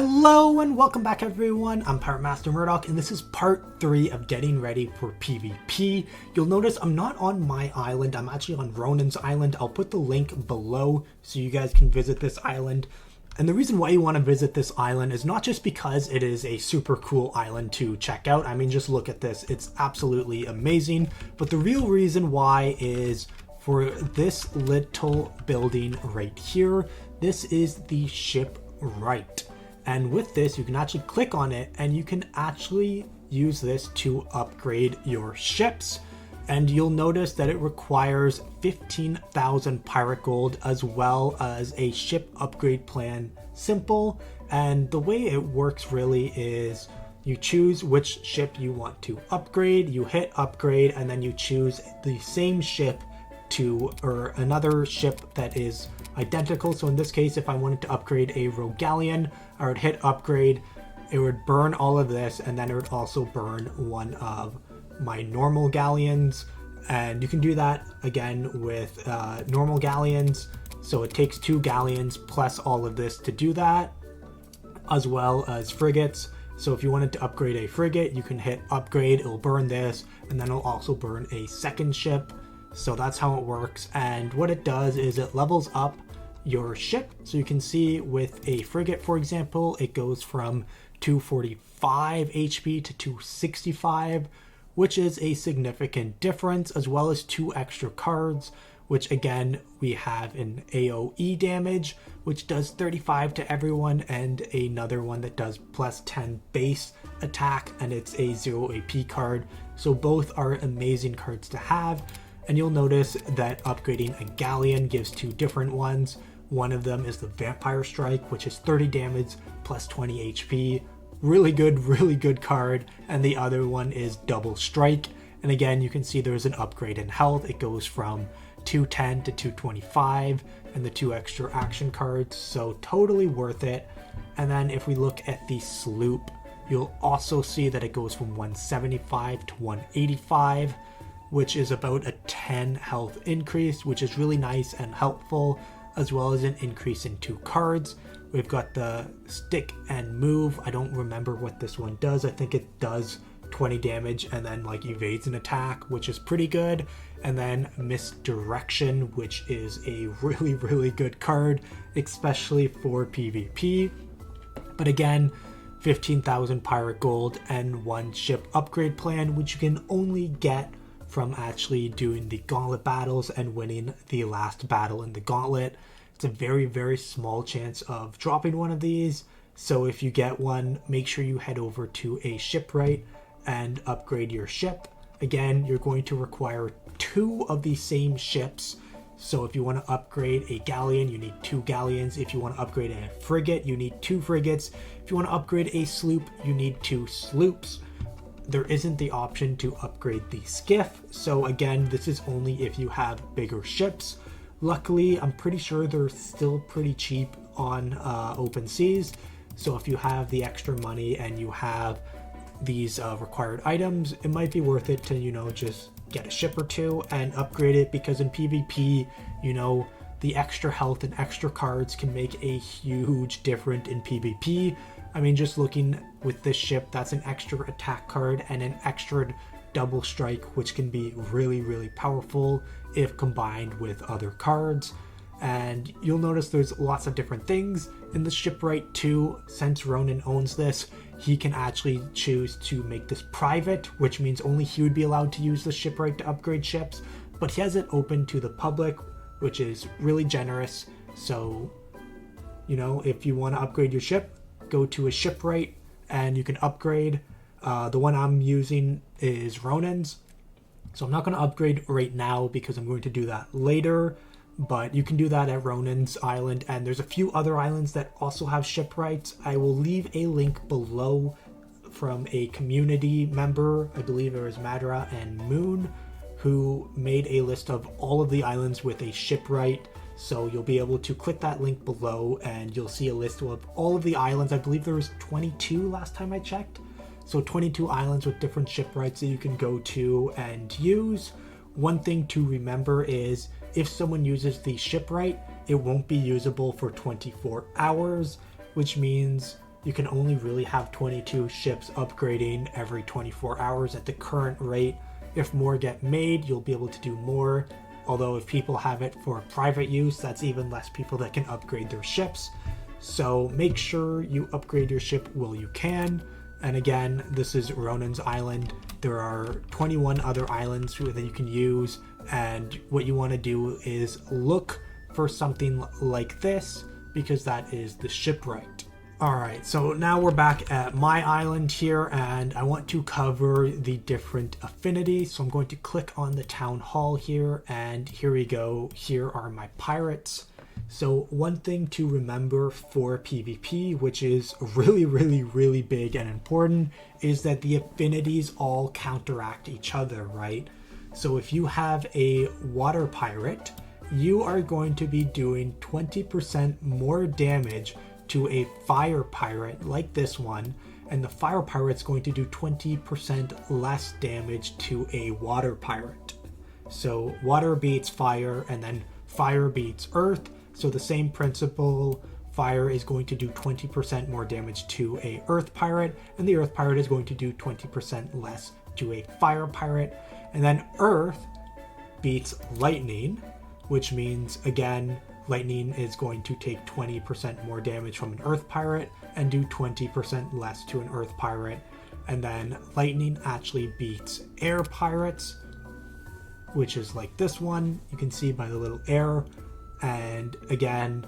Hello and welcome back everyone, I'm Pirate Master Murdoch and this is part 3 of getting ready for PvP. You'll notice I'm not on my island, I'm actually on Ronin's island. I'll put the link below so you guys can visit this island. And the reason why you want to visit this island is not just because it is a super cool island to check out. I mean, just look at this, it's absolutely amazing. But the real reason why is for this little building right here. This is the shipwright. And with this, you can actually click on it and you can actually use this to upgrade your ships. And you'll notice that it requires 15,000 pirate gold as well as a ship upgrade plan simple. And the way it works really is you choose which ship you want to upgrade, you hit upgrade, and then you choose the same ship or another ship that is identical. So in this case, if I wanted to upgrade a rogue galleon, I would hit upgrade, it would burn all of this, and then it would also burn one of my normal galleons. And you can do that again with normal galleons. So it takes 2 galleons plus all of this to do that, as well as frigates. So if you wanted to upgrade a frigate, you can hit upgrade, it'll burn this, and then it'll also burn a second ship. So that's how it works. And what it does is it levels up your ship. So you can see with a frigate, for example, it goes from 245 HP to 265, which is a significant difference, as well as 2 extra cards, which again, we have an AoE damage, which does 35 to everyone, and another one that does plus 10 base attack, and it's a 0 AP card. So both are amazing cards to have. And you'll notice that upgrading a galleon gives 2 different ones. One of them is the Vampire Strike, which is 30 damage plus 20 HP. Really good card. And the other one is Double Strike. And again, you can see there's an upgrade in health. It goes from 210 to 225 and the 2 extra action cards. So totally worth it. And then if we look at the sloop, you'll also see that it goes from 175 to 185. Which is about a 10 health increase, which is really nice and helpful, as well as an increase in 2 cards. We've got the stick and move. I don't remember what this one does. I think it does 20 damage and then like evades an attack, which is pretty good. And then misdirection, which is a really good card, especially for PvP. But again, 15,000 pirate gold and 1 ship upgrade plan, which you can only get from actually doing the gauntlet battles and winning the last battle in the gauntlet. It's a very small chance of dropping one of these. So if you get one, make sure you head over to a shipwright and upgrade your ship. Again, you're going to require 2 of the same ships. So if you want to upgrade a galleon, you need 2 galleons. If you want to upgrade a frigate, you need 2 frigates. If you want to upgrade a sloop, you need 2 sloops. There isn't the option to upgrade the skiff. So again, this is only if you have bigger ships. Luckily, I'm pretty sure they're still pretty cheap on open seas. So if you have the extra money and you have these required items, it might be worth it to, just get a ship or 2 and upgrade it, because in PvP, the extra health and extra cards can make a huge difference in PvP. I mean, just looking with this ship, that's an extra attack card and an extra double strike, which can be really powerful if combined with other cards. And you'll notice there's lots of different things in the shipwright too. Since Ronin owns this, he can actually choose to make this private, which means only he would be allowed to use the shipwright to upgrade ships, but he has it open to the public, which is really generous. So, if you want to upgrade your ship, go to a shipwright and you can upgrade. The one I'm using is Ronin's, so I'm not going to upgrade right now because I'm going to do that later, but you can do that at Ronin's island. And there's a few other islands that also have shipwrights. I will leave a link below from a community member, I believe it was Madara and Moon, who made a list of all of the islands with a shipwright. So you'll be able to click that link below and you'll see a list of all of the islands. I believe there was 22 last time I checked. So 22 islands with different shipwrights that you can go to and use. One thing to remember is if someone uses the shipwright, it won't be usable for 24 hours, which means you can only really have 22 ships upgrading every 24 hours at the current rate. If more get made, you'll be able to do more. Although if people have it for private use, that's even less people that can upgrade their ships. So make sure you upgrade your ship while you can. And again, this is Ronin's Island. There are 21 other islands that you can use. And what you want to do is look for something like this, because that is the shipwright. Alright, so now we're back at my island here, and I want to cover the different affinities. So I'm going to click on the town hall here, and here we go. Here are my pirates. So one thing to remember for PvP, which is really big and important, is that the affinities all counteract each other, right? So if you have a water pirate, you are going to be doing 20% more damage to a fire pirate like this one, and the fire pirate's going to do 20% less damage to a water pirate. So water beats fire, and then fire beats earth. So the same principle, fire is going to do 20% more damage to a earth pirate, and the earth pirate is going to do 20% less to a fire pirate. And then earth beats lightning, which means, again, lightning is going to take 20% more damage from an earth pirate and do 20% less to an earth pirate. And then lightning actually beats air pirates, which is like this one. You can see by the little air. And again,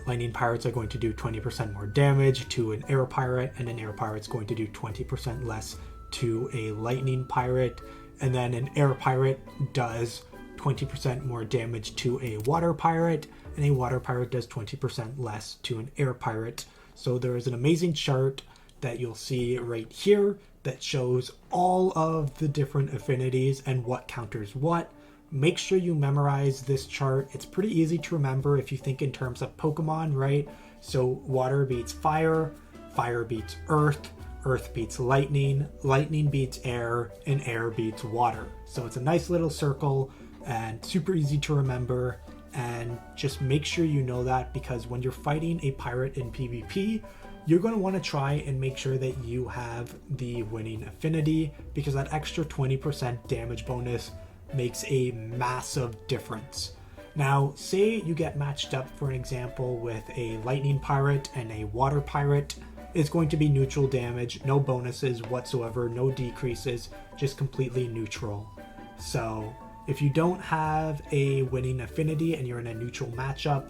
lightning pirates are going to do 20% more damage to an air pirate, and an air pirate's going to do 20% less to a lightning pirate. And then an air pirate does 20% more damage to a water pirate, and a water pirate does 20% less to an air pirate. So there is an amazing chart that you'll see right here that shows all of the different affinities and what counters what. Make sure you memorize this chart. It's pretty easy to remember if you think in terms of Pokemon, right? So water beats fire, fire beats earth, earth beats lightning, lightning beats air, and air beats water. So it's a nice little circle and super easy to remember, and just make sure you know that, because when you're fighting a pirate in PvP, you're going to want to try and make sure that you have the winning affinity, because that extra 20% damage bonus makes a massive difference. Now, say you get matched up, for an example, with a lightning pirate and a water pirate. It's going to be neutral damage, no bonuses whatsoever, no decreases, just completely neutral. So if you don't have a winning affinity and you're in a neutral matchup,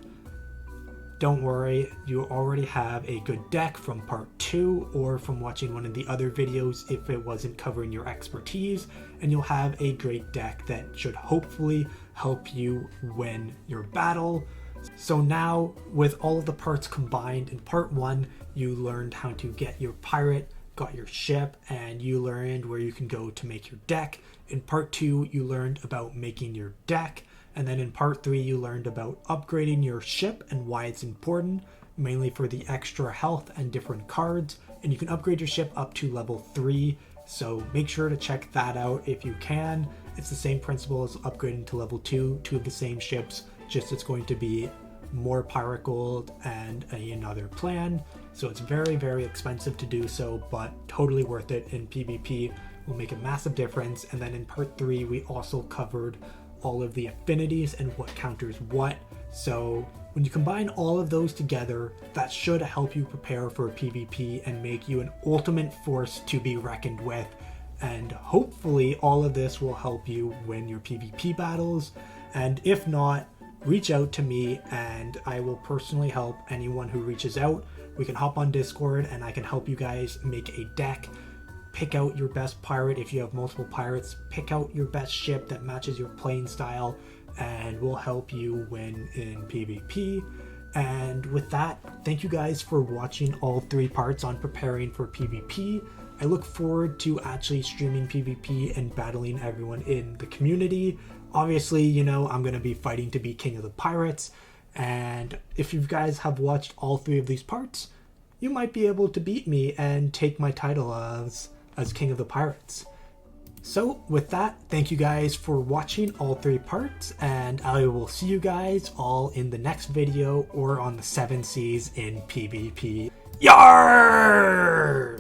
don't worry, you already have a good deck from part 2 or from watching one of the other videos if it wasn't covering your expertise, and you'll have a great deck that should hopefully help you win your battle. So now, with all of the parts combined, in part 1 you learned how to get your pirate, got your ship, and you learned where you can go to make your deck. In part 2 you learned about making your deck, and then in part 3 you learned about upgrading your ship and why it's important, mainly for the extra health and different cards. And you can upgrade your ship up to level 3, so make sure to check that out if you can. It's the same principle as upgrading to level 2, two of the same ships, just it's going to be more pirate gold and another plan. So it's very expensive to do so, but totally worth it in PvP. Will make a massive difference. And then in part 3 we also covered all of the affinities and what counters what. So when you combine all of those together, that should help you prepare for PvP and make you an ultimate force to be reckoned with. And hopefully all of this will help you win your PvP battles. And if not, reach out to me and I will personally help anyone who reaches out. We can hop on Discord and I can help you guys make a deck. Pick out your best pirate. If you have multiple pirates, pick out your best ship that matches your playing style, and we'll help you win in PvP. And with that, thank you guys for watching all 3 parts on preparing for PvP. I look forward to actually streaming PvP and battling everyone in the community. Obviously, you know, I'm going to be fighting to be King of the Pirates, and if you guys have watched all 3 of these parts, you might be able to beat me and take my title as King of the Pirates. So with that, thank you guys for watching all 3 parts, and I will see you guys all in the next video or on the 7 Seas in PvP. Yarr!